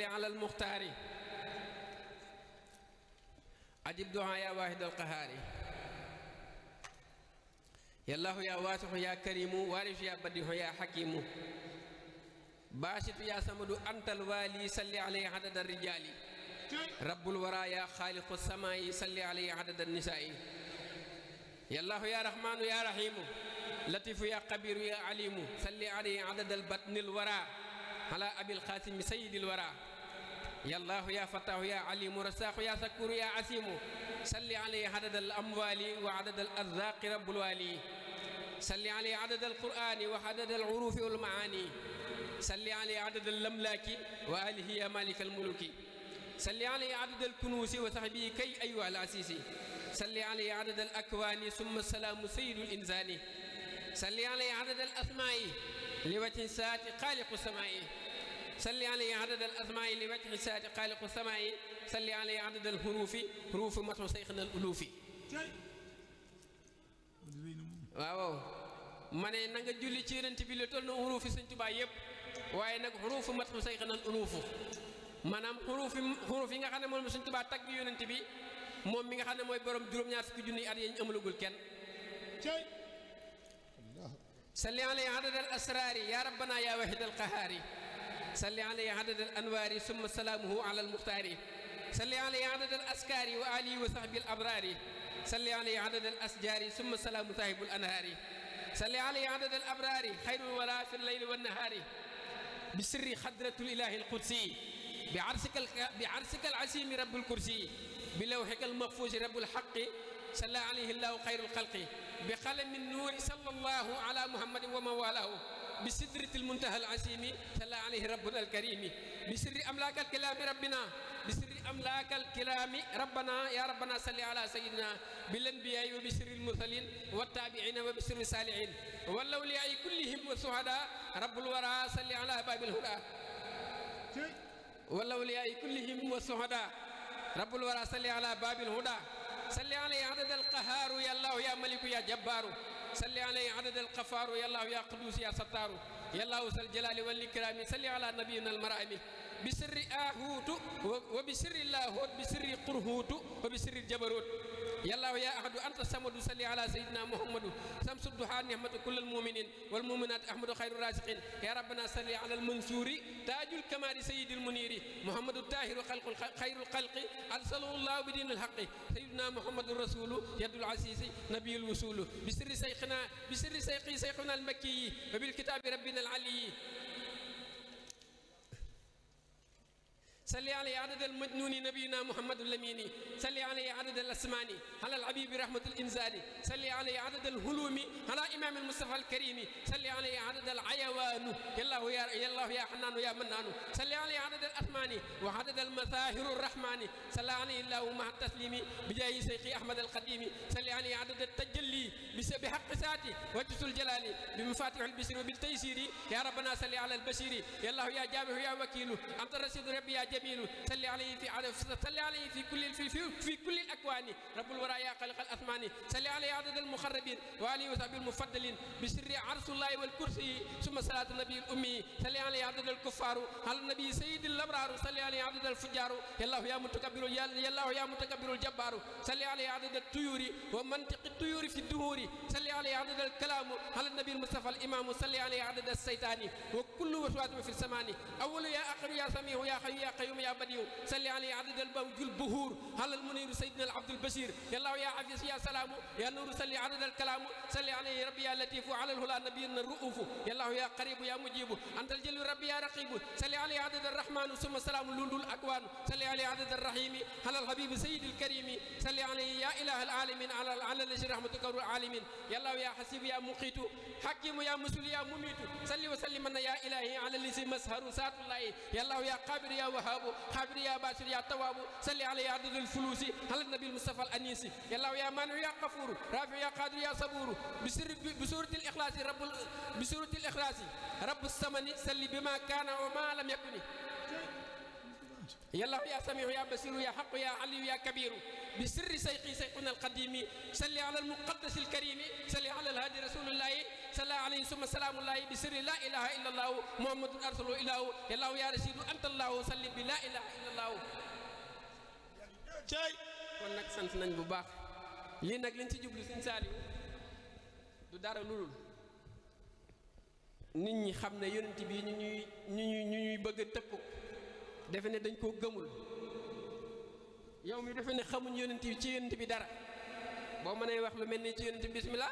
على المختار أجب دعاء يا واحد القهار يا الله يا واسع يا كريم وارث يا بديع يا حكيم باسط يا صمد أنت الوالي صل عليه عدد الرجال رب الورى يا خالق السماء صل عليه عدد النساء يا الله يا رحمن يا رحيم لطيف يا قبير يا عليم صل عليه عدد البطن الورى على أبي القاسم سيد الورى يا الله يا فتاه يا عليم رزاق يا شكور يا عسيم صل عليه عدد الأموال وعدد الأرزاق رب الوالي صل عليه عدد القرآن وعدد العروف والمعاني صل عليه عدد الأملاك وآله يا مالك الملوك صل عليه عدد الكنوز وصحبه كي أيها العسيس صل عليه عدد الأكوان ثم السلام سيد الإنسان صل عليه عدد الأسماء لوجه سات خالق السماء صل عليه عدد الأسماء لوجه سات خالق السماء صل عليه عدد الحروف حروف متن شيخنا الألوف واو mané na nga julli ci yonent bi le tol na hurufi Sëñ Tuubaa yépp waaye nag xurufu matu sayxanal ulufu maanaam xuruf yi nga xam ne moom Sëñ Tuubaa tagg yonent bi moom mi nga xam ne mooy borom juróom-ñaar fukki junni at yañ amalagul kenn salli alayhi adad al asrari ya rabbana ya wahid al qahari salli alayhi adad al anwari summa salaamuhu ala al muxtaari salli alayhi adad al askari wa alihi wa sahbi al abrari salli alayhi adad al asjari summa salaamu sahibul anhaari صلي عليه عدد الأبرار خير الولاء في الليل والنهار بسر خضرة الإله القدسي بعرسك العسيم رب الكرسي بلوحك المحفوظ رب الحق صلى عليه الله خير الخلق بقلم النور صلى الله على محمد ومن والاه بسدرة المنتهى العسيم صلى عليه ربنا الكريم بسر أملاك الكلام ربنا بسر أملاك الكلام ربنا يا ربنا صل على سيدنا بالأنبياء وبسر المرسلين والتابعين وبسر الصالحين والأولياء كلهم والشهداء رب الورى صل على باب الهدى والأولياء كلهم والشهداء رب الورى صل على باب الهدى صل عليه عدد القهار يا الله يا ملك يا جبار صل عليه عدد القفار يا الله يا قدوس يا ستار يا الله ذا الجلال والإكرام صل على نبينا المرامي بسر آهوت وبسر اللاهوت بسر قرهوت وبسر الجبروت يا الله يا أحد أنت الصمد صل على سيدنا محمد شمس الضحى نعمة كل المؤمنين والمؤمنات أحمد خير الرازقين يا ربنا صل على المنصور تاج الكمال سيد المنير محمد الطاهر خير الخلق أرسله الله بدين الحق سيدنا محمد الرسول يد العزيز نبي الوصول بسر شيخنا المكي وبالكتاب ربنا العلي صل عليه عدد المجنون نبينا محمد الأمين صل عليه عدد الأسمان على العبيب رحمة الإنسان صل عليه عدد الهلوم على إمام المصطفى الكريم صل عليه عدد العيوان يا الله يا حنان يا منان صل عليه عدد الأثمان وعدد المظاهر الرحمن صل عليه الله مع التسليم بجاه شيخ أحمد القديم صل عليه عدد التجلي بحق ذاته وجه الجلال بمفاتيح البشر وبالتيسير يا ربنا صل على البشير يا الله يا جامع يا وكيل أنت رشيد ربي يا جميل صل عليه في كل الأكوان رب الورى يا خالق الأثمان صل عليه عدد المخربين وعليه وصحبه المفضلين بسر عرش الله والكرسي ثم صلاة النبي الأمي صل عليه عدد الكفار على النبي سيد الأبرار صل عليه عدد الفجار يا الله يا متكبر يا الله يا متكبر الجبار صل عليه عدد الطيور ومنطق الطيور في الدهور صل عليه عدد الكلام على النبي المصطفى الإمام صل عليه عدد الشيطان وكل وسواس في السمان أول يا آخر يا سميع يا حي يا قيوم يا بديع صل عليه عدد البوج البهور على المنير سيدنا العبد البشير يا الله يا عزيز يا سلام يا نور صل عدد الكلام صل عليه ربي يا لطيف وعلى الهلا نبينا الرؤوف يا الله يا قريب يا مجيب أنت الجل ربي يا رقيب صل عليه عدد الرحمن ثم السلام لولو الأكوان صل عليه عدد الرحيم على الحبيب سيد الكريم صل عليه يا إله العالمين على الذي رحمتك العالمين يا الله يا حسيب يا مقيت حكيم يا مسل يا مميت صل وسلم يا إلهي على الذي مسهر سات الله يا الله يا قابر يا وهاب خابر يا باسر يا تواب صل عليه عدد الفلوس على النبي المصطفى الأنيسي يا الله يا مانع يا غفور رافع يا قادر يا صبور بسورة الإخلاص بسورة الإخلاص رب السمن صل بما كان وما لم يكن yàllaahu yaa samiu yaa basiru yaa xaqu yaa aliyu yaa kabiru bi sirri sayqi sayquna alqadimi salli ala almuqaddasi alkarimi salli ala alhadi rasulillahi salla alayhi summa salaamullahi bi sirri la ilaha illa allahu muhammadun arsalu ilahu yàllaahu yaa rasidu anta allahu salli bi la ilaha illa allahu cay kon nag sant nañ bu baax lii nag liñ ci jublu Sëñ Saaliw du dara lulul nit ñi xam ne yonent bi ñu ñuy bëgg a tëkku defe ne dañ koo gëmul yow mi defe ne xamuñ yonent bi ci yonent bi dara boo mënee wax lu mel ni ci yonent bi bismillah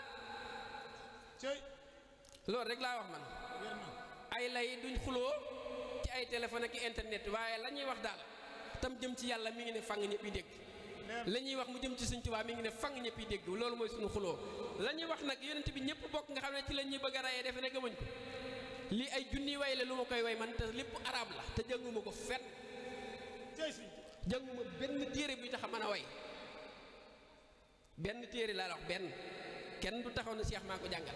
loolu rek laa wax man ay lay duñ xuloo ci ay téléphone ak internet waaye la ñuy wax daal tam jëm ci yàlla mi ngi ne fang ñëpp yi dégg la ñuy wax mu jëm ci Sëñ Tuubaa mi ngi ne fang ñëpp yi dégg loolu mooy suñu xuloo la ñuy wax nag yonent bi ñëpp bokk nga xam ne ci la ñuy bëgg a rayee defe ne gëmuñ ko lii ay junni way la lu ma koy way man te lépp arab la te jànguma ko fenn jànguma benn téere buy tax a mën a way benn téere laa la wax benn kenn du taxaw na Cheikh maa ko jàngal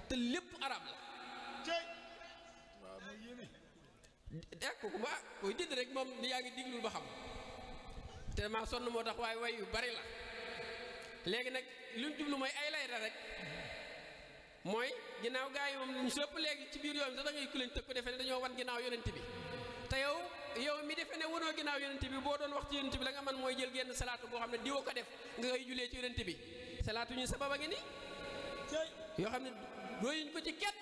te lépp arab la dégg ko ba koy didd rek moom yaa ngi diglul ba xam te maa sonn moo tax waaye way yu bari la léegi nag lu mu jublu mooy ay lay la rek mooy ginnaaw gaa yi moom ñu sëpp léegi ci biir yoon sax da ngay ku leen tëkk defe ne dañoo wan ginnaaw yonent bi te yow mi defe ne wanoo ginnaaw yonent bi boo doon wax ci yonent bi la nga man mooy jël genn salaatu boo xam ne diwa ko def nga koy julee ci yonent bi salaatu ñu sababa ngi ni yoo xam ne dooyuñ ko ci ket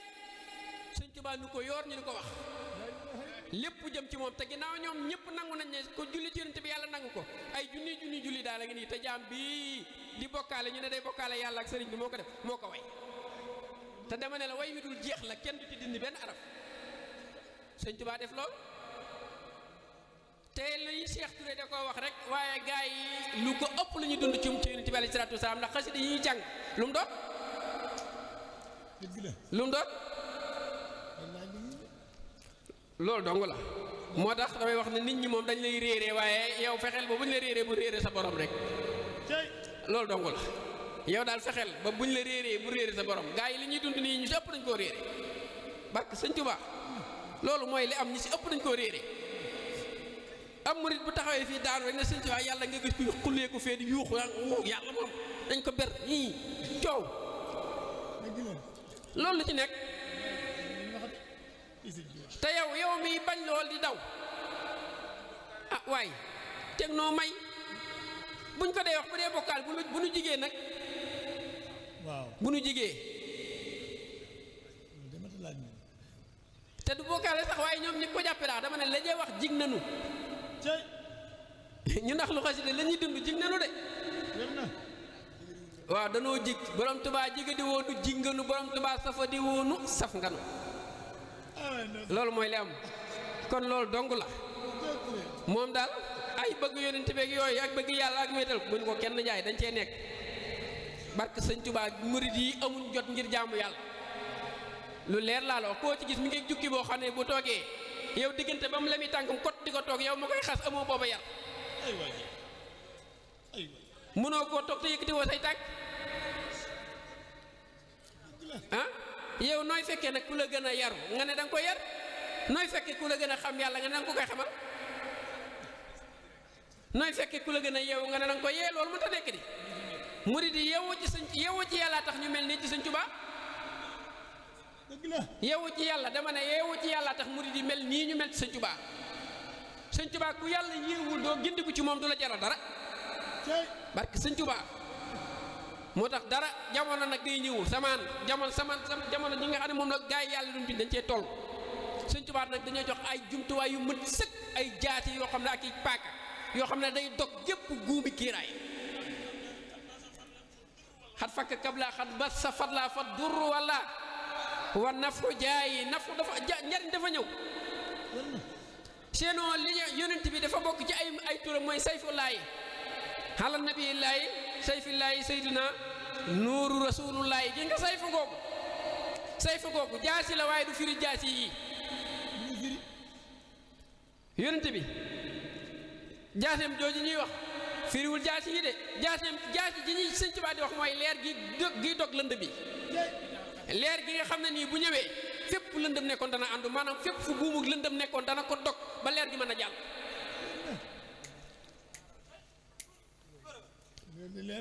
Sëñ Tuubaa ñu ko yoor ñu ni ko wax lépp jëm ci moom te ginnaaw ñoom ñëpp nangu nañ ne ko julli ci yonent bi yàlla nangu ko ay junni julli daal la ngi nii te jaam bii di bokkaale ñu ne day bokkaale yàlla ak sëriñ bi moo ko def moo ko way te dama ne la way wi dul jeex la kenn du ci dindi benn araf Sëñ Tuubaa def lool te luy Cheikh Touré da koo wax rek waaye gaa yi lu ko ëpp lu ñu dund ci yonent bi alayhi salaatu wasalaam ndax xasida yi ñuy jàng lu mu doon lu mu doon loolu dong la moo tax damay wax ne nit ñi moom dañ lay réere waaye yow fexeel ba buñ la réeree bu réere sa borom rek loolu dong la yow daal fexeel ba buñ la réeree bu réere sa borom gaa yi li ñuy dund nii ñu si ëpp dañ koo réere barke Sëñ Tuubaa loolu mooy li am ñi si ëpp dañ koo réere am murit bu taxawee fii daanu rek ne Sëñ Tuubaa yàlla nga gis ku xulleeku fee di yuuxu yàlla moom dañ ko ber ñii coow loolu lu ci nekk te yow mi bañ lool di daw ah waay teg noo may buñ ko dee wax bu dee bokkaal bu nu jigee nag waaw bu nu jigee te du bokkaale sax waaye ñoom ñi ko jàppe daa dama ne la ñuy wax jig nanu ñu ndax lu xasida la ñuy dund jig nanu de waaw danoo jig borom Tuubaa jiga di woonu jig nganu borom Tuubaa safa di woonu saf nganu loolu mooy li am kon loolu dong la moom daal ay bëgg yonent beeg yooyu ak bëgg yàlla ak wéetal buñ ko kenn jaay dañ cee nekk barke Sëñ Tuubaa murid yi amuñ jot ngir jaamu yàlla lu leer laa la wax koo ci gis mi ngi jukki boo xam ne bu toogee yow diggante ba mu lemi tànkam kot di ko toog yow ma koy xas amoo booba yar mënoo koo toog te yëkkati woo say tànk ah yow nooy fekkee nag ku la gën a yaru nga ne danga ko yar nooy fekkee ku la gën a xam yàlla nga ne danga ko koy xamal nooy fekkee ku la gën a yeewu nga ne danga ko yee loolu mënta nekk di murid yi yeewu ci yàlla tax ñu mel nii ci Sëñ Tuubaa yeewu ci yàlla dama ne yeewu ci yàlla tax murid yi mel nii ñu mel ci Sëñ Tuubaa Sëñ Tuubaa ku yàlla yéewul doo gindiku ci moom du la jaral dara barke Sëñ Tuubaa moo tax dara jamono nag day ñëw jamono ñi nga xam ne moom la gaa yi yàlla duñ dañ cee toll Sëñ Tuubaa nag dañoo jox ay jumtuwaay yu mët sëkk ay jaati yoo xam ne ak i paaka yoo xam ne day dog gépp guumi kiiraay xat fakk kabla xat bas sa fat laa fat dur wala wa nafu jaayi nafu dafa njariñ dafa ñëw sinon li yonent bi dafa bokk ci ay turam mooy sayfullaahi ala nabiyillaahi sayfillaahi sayduna nuuru rasulullaahi gi nga sayfu googu jaasi la waaye du firi jaasi yi yonent bi jaaseem jooju ñuy wax firiwul jaasi yi de jaasi ji ñuy Sëñ Tuubaa di wax mooy leer gi dog lënd bi leer gi nga xam ne nii bu ñëwee fépp lëndëm nekkoon dana àndu maanaam fépp fu buumug lëndëm nekkoon dana ko dog ba leer gi mën a jàll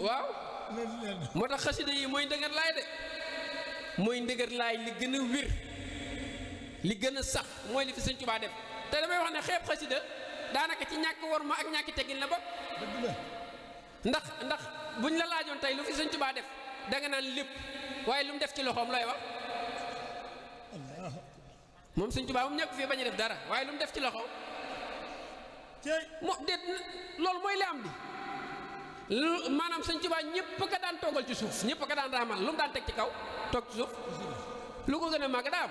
waaw moo tax xasida yi mooy ndëgër laay de mooy ndëgër laay li gën a wér li gën a sax mooy li fi Sëñ Tuubaa def te damay wax ne xeeb xasida daanaka ci ñàkk worma ak ñàkki teggin la bokk ndax buñ la laajoon tey lu fi Sëñ Tuubaa def danga naan lépp waaye lu mu def ci loxoom looy wax moom Sëñ Tuubaa moom ñàkk fii bañ a def dara waaye lu mu def ci loxoom moo déet loolu mooy li am di maanaam Sëñ Tuubaa ñëpp ka daan toogal ci suuf ñëpp ka daan raamal lu mu daan teg ci kaw toog ci suuf lu ko gën a màgg daa am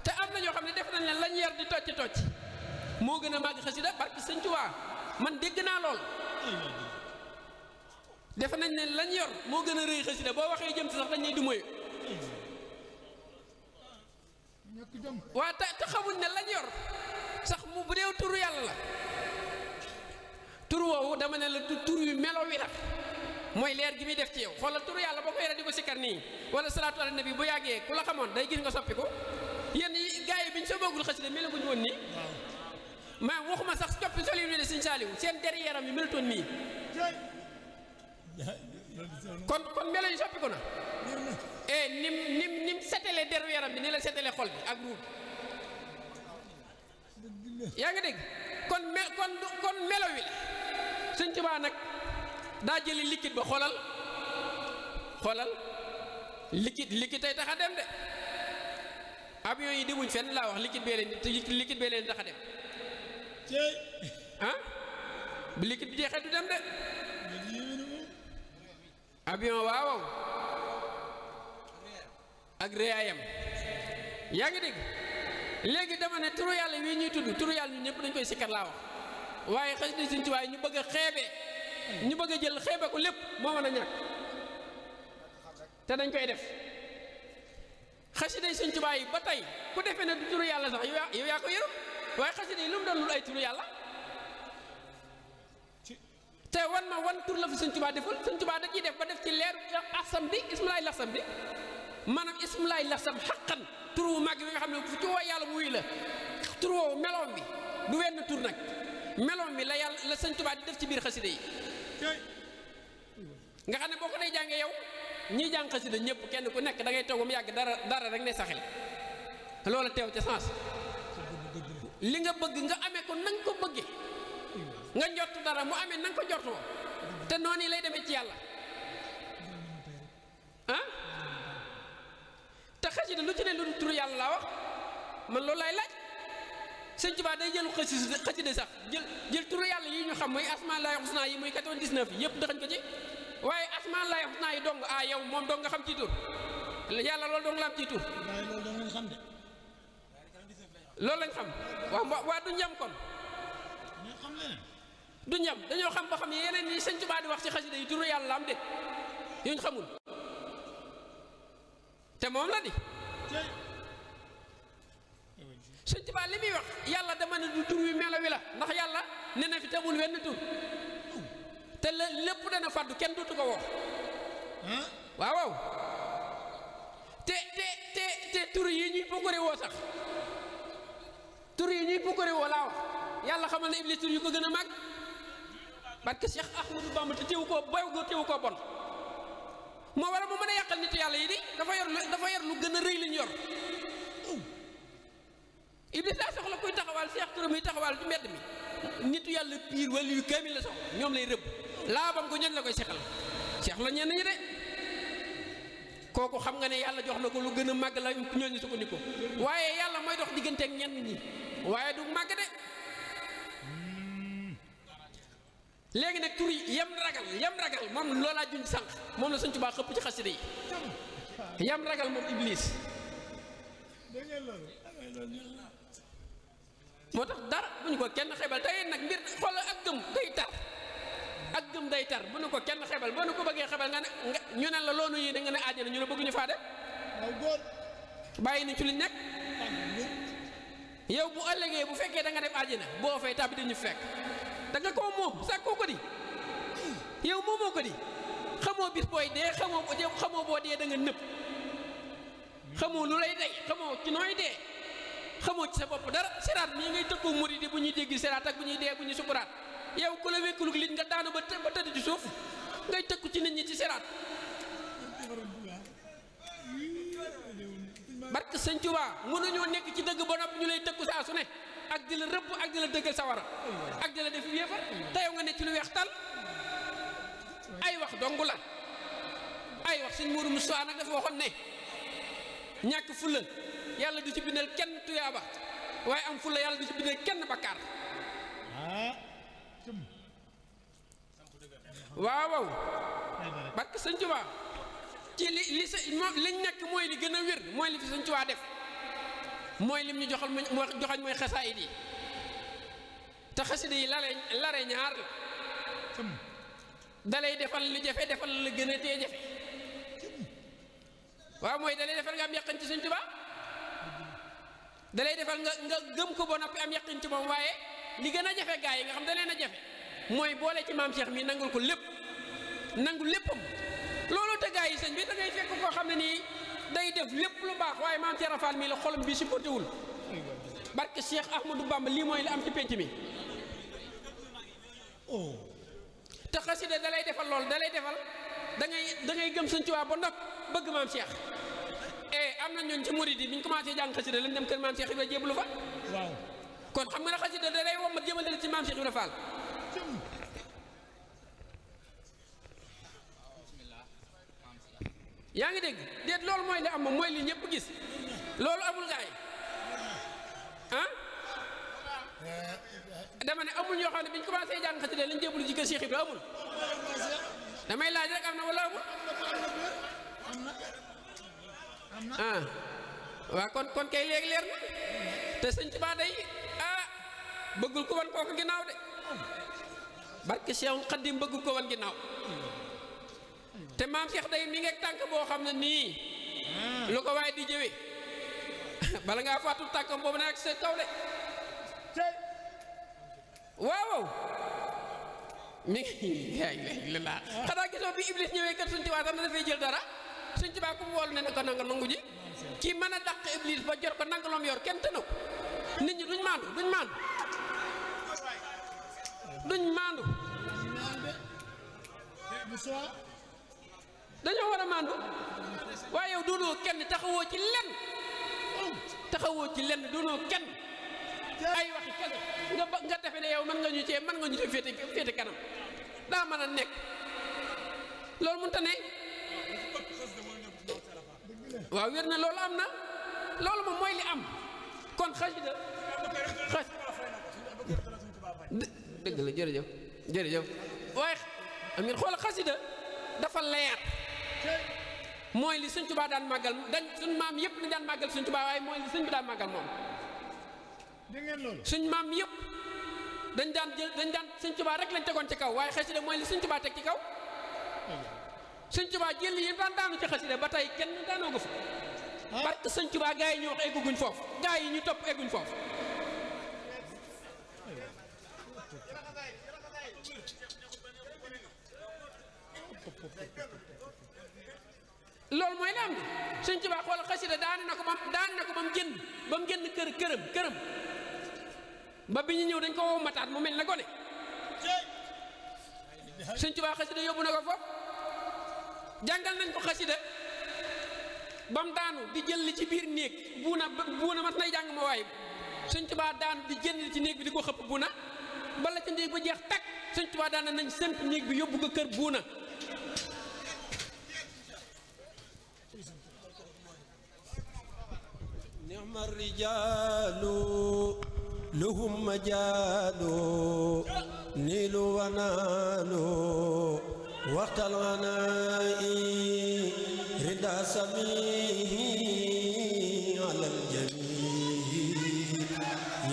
te am na ñoo xam ne def nañ leen lañ yar di tocc moo gën a màgg xasida barki Sëñ Tuubaa man dégg naa lool def nañ ne lañ yor moo gën a rëy xasida boo waxee jëm si sax dañ lay du moyu waaye te xamuñ ne lañ yor sax mu bu dee turu yàlla la tur woowu dama ne la du tur yu melo wi la mooy leer gi muy def ci yow xoolal turu yàlla boo ko yore di ko sikkar nii wala salaatu ala nabi bu yàggee ku la xamoon day gis nga soppi ko yéen yi gars yi bi ñu soo boogul xasida melaguñ woon nii maa waxuma sax coppi sol yu ne Sëñ Saaliw seen der yaram yi melutoon nii kon melo yi soppi ko na nim setale deru yaram bi ni la setale xol bi ak ruub yaa ngi dégg kon melo wi la Sëñ Tuubaa nag daa jëli liquide ba xoolal liquide tey tax a dem de avion yi demuñ fenn laa wax liquide bee leen tax a dem ah bu liquide bi jeexee du dem de avion waaw ak réyaayam yaa ngi dégg léegi dama ne turu yàlla wii ñuy tudd turu yàlla ñu ñëpp dañ koy sikkar laa wax waaye xasida Sëñ Tuubaa ñu bëgg a xeebe ñu bëgg a jël xeebe ko lépp moo mën a ñàkk te dañ koy def xasida Sëñ Tuubaa yi ba tey ku defee ne du turu yàlla sax yow yaa ko yërëm waaye xasida yi lu mu doon lul ay turu yàlla te wan tur la fi Sëñ Tuubaa deful Sëñ Tuubaa da ciy def ba def ci leer asam bi ismulaay lasam bi maanaam ismulaay lasam xaqan tur wu mag bi nga xam ne fu ci woo yàlla muy la tur woowu meloom bi du wenn tur nag meloom bi la Sëñ Tuubaa di def ci biir xasida yi nga xam ne boo ko day jàngee yow ñiy jàng xasida ñëpp kenn ku nekk da ngay toog mu yàgg dara rek ne saxel loola teew ca sens li nga bëgg nga amee ko nanga ko bëggee nga njort dara mu amee nanga ko jortoo te noonu lay demee ci yàlla ah te xasida lu ci ne lu dul turu yàlla laa wax man loolu laay laaj Sëñ Tuubaa day jël xasida sax jël turu yàlla yi ñu xam muy asmaan laay xusnaa yi muy 99 yi yëpp daxañ ko ci waaye asmaan laay xusnaa yi dong yow moom dong nga xam ci tur yàlla loolu dong la am ci tur loolu lañ xam waa du ñam kon du ñam dañoo xam ba xam yeneen yi Sëñ Tuubaa di wax ci xasida yi turu yàlla la am de yuñ xamul te moom la di Sëñ Tuubaa li muy wax yàlla dama ne du tur wi melo wi la ndax yàlla ne na fi tamul wenn tur te lépp dana fàddu kenn dootu ko woo waaw te tur yi ñuy pukkare woo sax tur yi ñuy pukkare woo laa wax yàlla xamal na Iblis tur yu ko gën a mag parce que Cheikh Ahmadou Bamba te teewu koo boy go teewu koo bon moo war a mu mën a yàqal nitu yàlla yi di dafa yor lu gën a rëy liñ yor Iblis daa soxla kuy taxawal Cheikh Touré muy taxawal ci mbedd mi nitu yàlla piir wala yu kaamil la soxla ñoom lay rëbb laabam ko ñen la koy seexal seex la ñenn ñi de kooku xam nga ne yàlla jox na ko lu gën a màgg la ñooñu sukkandiku waaye yàlla mooy dox diggante ak ñenn ñi waaye du màgg de léegi nag tur yi yam ragal moom loolaa junj sànq moom la Sëñ Tuubaa xëpp ci xasida yi yam ragal moom Iblis moo tax dara bu ñu ko kenn xebal tey nag mbir xoolal ak gëm day tar bu ñu ko kenn xebal boo nu ko bëggee xebal nga ne ñu ne la loonu yi da nga ne àjjana ñu ne bëgguñu faa dem bàyyi nañ ci liñ nekk yow bu ëllëgee bu fekkee da nga dem àjjana boo fay tàbbi dañu fekk da nga koo moom sàkkoo ko di yow moomoo ko di xamoo bis booy dee xamoo boo dee da nga nëpp xamoo lu lay dey xamoo ci nooy dee xamoo ci sa bopp dara siraat mii ngay tëkkoo murid bu ñuy dégg siraat ak bu ñuy dee bu ñuy sukuraat yow ku la wékkulug lit nga daanu ba tëdd ci suuf ngay tëkku ci nit ñi ci siraat barke sëñ Tuubaa mënuñoo nekk ci dëgg ba noppi ñu lay tëkku saa su ne ak di la rëbb ak di la dëggal sawara ak di la def yéefar te yow nga ne ci lu weex tal ay wax dongu la ay wax sëñ Mourou Moussa nag dafa waxoon ne ñàkk fulla yàlla du ci bindal kenn tuyaaba waaye am fulla yàlla du ci bindal kenn bakkaar waaw barke sëñ Tuubaa ci li liñ nekk mooy li gën a wér mooy li fi sëñ Tuubaa def mooy lim ñu joxañ mooy xasaayid yi te xasida yi lare ñaar la dalay defal lu jafe defal la gën a tee jafe waaw mooy dalay defal nga am yaqin ci sëñ Tuubaa dalay defal nga gëm ko ba noppi am yaqin ci moom waaye li gën a jafe gaa yi nga xam da leen a jafe mooy boole ci maam Cheikh mi nangul ko lépp nangul léppam loolu te gaa yi sëñ bi da ngay fekk koo xam ne nii day def lépp lu baax waaye maam Cheikh Rafal mi la xolam bi supporté wul barke Cheikh Ahmadou Bamba lii mooy li am ci penc mi te xasida da lay defal loolu da lay defal da ngay gëm sëñ Tuubaa ba ndox bëgg maam Cheikh am na ñooñ ci murid yi bi ñu commencé jàng xasida lañ dem kër maam Cheikh Ibra jébbalu fa waaw kon xam nga ne xasida da lay wommat jëmale ci maam Cheikh Ibra Fall yaa ngi dégg déet loolu mooy li am moom mooy li ñëpp gis loolu amul gaay dama ne amul ñoo xam ne bi ñu commencé jàng xasida lañ jébbalu ci kër Cheikh Ibra amul damay laaj rek am na wala amul waa kon kay léegi leer na te sëñ Tuubaa day bëggul ko wan kooku ginnaaw de barke Cheikh Xadim bëggul ko wan ginnaaw te maam Cheikh day mi ngeeg tànk boo xam ne nii lu ko waaye di jëwee bala ngaa fàttul tànkam boobu nag sa kaw de waaw mi ngi la xanaa gisoo bi Iblis ñëwee kër sëñ Tuubaa sax na dafay jël dara sëñ Tuubaa ku mu wool ne ko nanga nangu ji kii mën a dàq Iblis ba jot ko nanga loom yor kenn tënu nit ñi duñ maandu dañoo war a maandu waaye yow doonoo kenn taxawoo ci lenn doonoo kenn ay waxi kese nga defe ne yow mën nga ñu cee féete kanam daa mën a nekk loolu mënta ne waaw wér na loolu am na loolu moom mooy li am kon xasida dëgg la jërëjëf waaye am ngeen xool xasida dafa leer mooy li sëñ Tuubaa daan màggal suñ maam yëpp ni daan màggal sëñ Tuubaa waaye mooy li sëñ bi daan màggal moom suñ maam yëpp dañ daan sëñ Tuubaa rek lañ tegoon ci kaw waaye xasida mooy li sëñ Tuubaa teg ci kaw sëñ Tuubaa jël yi daan daanu ci xasida ba tey kenn daanoo ko fa parce que sëñ Tuubaa gaa yi ñu wax egguñ foofu gaa yi ñu topp egguñ foofu loolu mooy la am bi sëñ Tuubaa xool xasida daan na ko ba mu génn këram ba bi ñu ñëw dañ ko wow mataat mu mel na gone sëñ Tuubaa xasida yóbbu na ko foofu jàngal nañ ko xasida ba mu daanu di jël li ci biir néeg buuna mas nay jàng ma waaye sëñ Tuubaa daanu di jël li ci néeg bi di ko xëpp buuna bala ca néeg ba jeex takk sëñ Tuubaa daan nañ sëmp néeg bi yóbbu ko kër buuna ni'ma rijaalu lahum majaalu niilu wa naalu waxtal ghanaa'i rida samihi ala al-jamii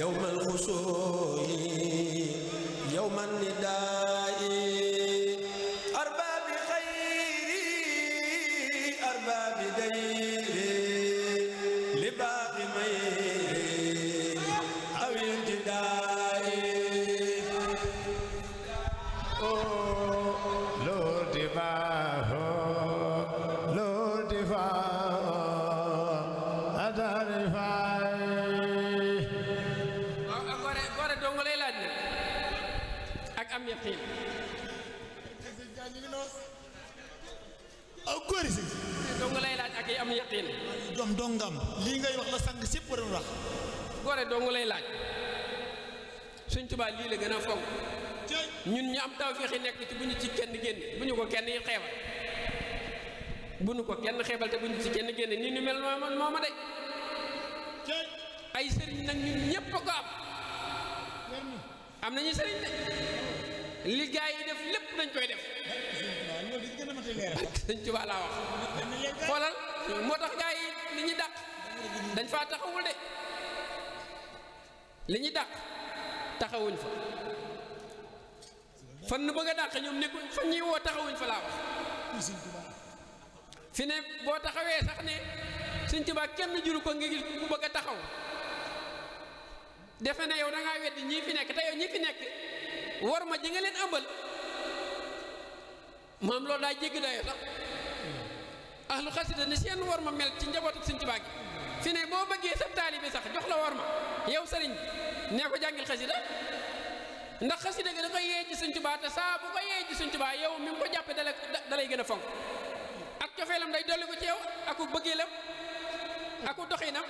yawma al-khushuu'i yawma an-nidaa'i arbaabi khayri arbaabi dayri ak am yaqiin aw góori si dong lay laaj ak am yaqiin jom dongam lii ngay wax la sang sépp waroon wax gore dong lay laaj Sëñ Tuubaa lii la gën a fonk ñun ñu am tawfeex yi nekk ci bu ñu ci kenn génne bu ñu ko kenn yi xeebal bu ñu ko kenn xeebal te bu ñu ci kenn génne nii ñu mel mooma de ay sëriñ nag ñun ñépp a ko am nañu sëriñ de li gaa yi def lépp dañ koy def Sëñ Tuubaa laa wax xoolal moo tax gaa yi li ñuy dàq dañ faa taxawul de li ñuy dàq taxawuñ fa fan nu bëgg a dàq ñoom nekku fa ñuy woo taxawuñ fa laa wax fi ne boo taxawee sax ne Sëñ Tuubaa kenn juru ko nga gis ku bëgg a taxaw defe na yow da ngaa weddi ñii fi nekk te yow ñi fi nekk war ma ji nga leen ëmbal moom loolu daa jéggi dayoo sax ahlu xasida ni seen war ma mel ci njabootu Sëñ Tuubaa gi fi ne boo bëggee sab taalibe sax jox la war ma yow sëriñ nee ko jàngil xasida ndax xasida gi da koy yee ci Sëñ Tuubaa te saa bu ko yee ci Sëñ Tuubaa yow mi mu ko jàppe dalay gën a fonk ak cofeelam day dolli ko ci yow aku bëggeelam aku doxinam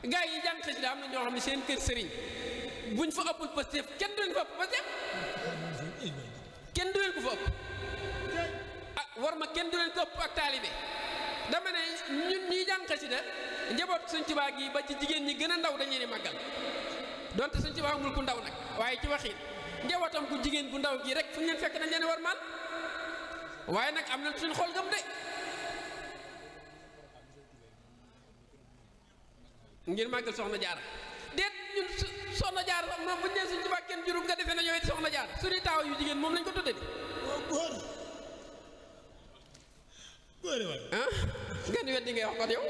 gaa yi jàng xasida am na ñoo xam ne seen kër sëriñ buñ fa ëppul Pastef kenn du leen fa ëpp Pastef kenn du leen ko fa ëpp ah war ma kenn du leen ko ëpp ak taalibe dama ne ñun ñuy jàng xasida njaboot Sëñ Tuubaa gi ba ci jigéen ñi gën a ndaw dañuy di màggal donte Sëñ Tuubaa amul ku ndaw nag waaye ci waxin njabootam ku jigéen bu ndaw gi rek fu ñu leen fekk dañ leen war maal waaye nag am na suñu xool gëm de ngir màggal soxna jaara déet ñun soxna jaara sax moom bu ñu nee Sëñ Tuubaa kenn jurub nga defee na ñëwee soxna jaara suñuy taaw yu jigéen moom lañ ko tudde di ah ngeen weddi ngay wax kon yow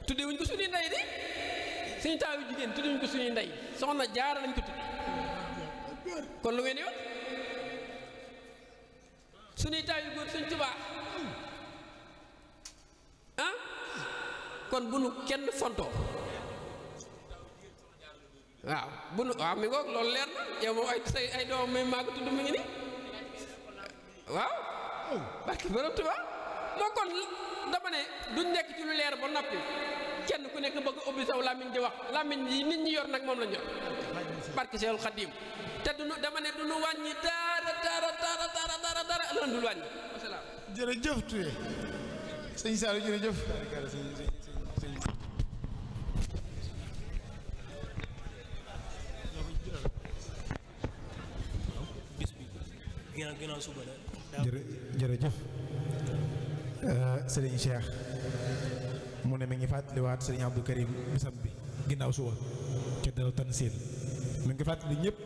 tudde wuñ ko suñuy ndey di suñu taaw yu jigéen tudde wuñ ko suñuy ndey soxna jaara lañ ko tudde kon lu ngeen di wax suñuy taaw yu góor Sëñ Tuubaa ah kon bu nu kenn fontoo waaw bu nu waaw mi ngoog loolu leer na yow moom ay doomam may maa ko tudd mi ngi ni waaw barke borom Tuubaa moo kon dama ne duñ nekk ci lu leer ba noppi kenn ku nekk bëgg ubbi saw làmmiñ di wax làmmiñ yi nit ñi yor nag moom lañ yor barke Seexul Xadiim te duñu dama ne duñu wàññi dara lan dul wàññi wasalaam jërëjëf Touré sëñ Saliou jërëjëf ginnaaw suba la jërëjëf Serigne Cheikh mu ne mi ngi fàttaliwaat Serigne Abdou Karim bisam bi ginnaaw suba ca Daaru Tansil mi ngi fàttali ñëpp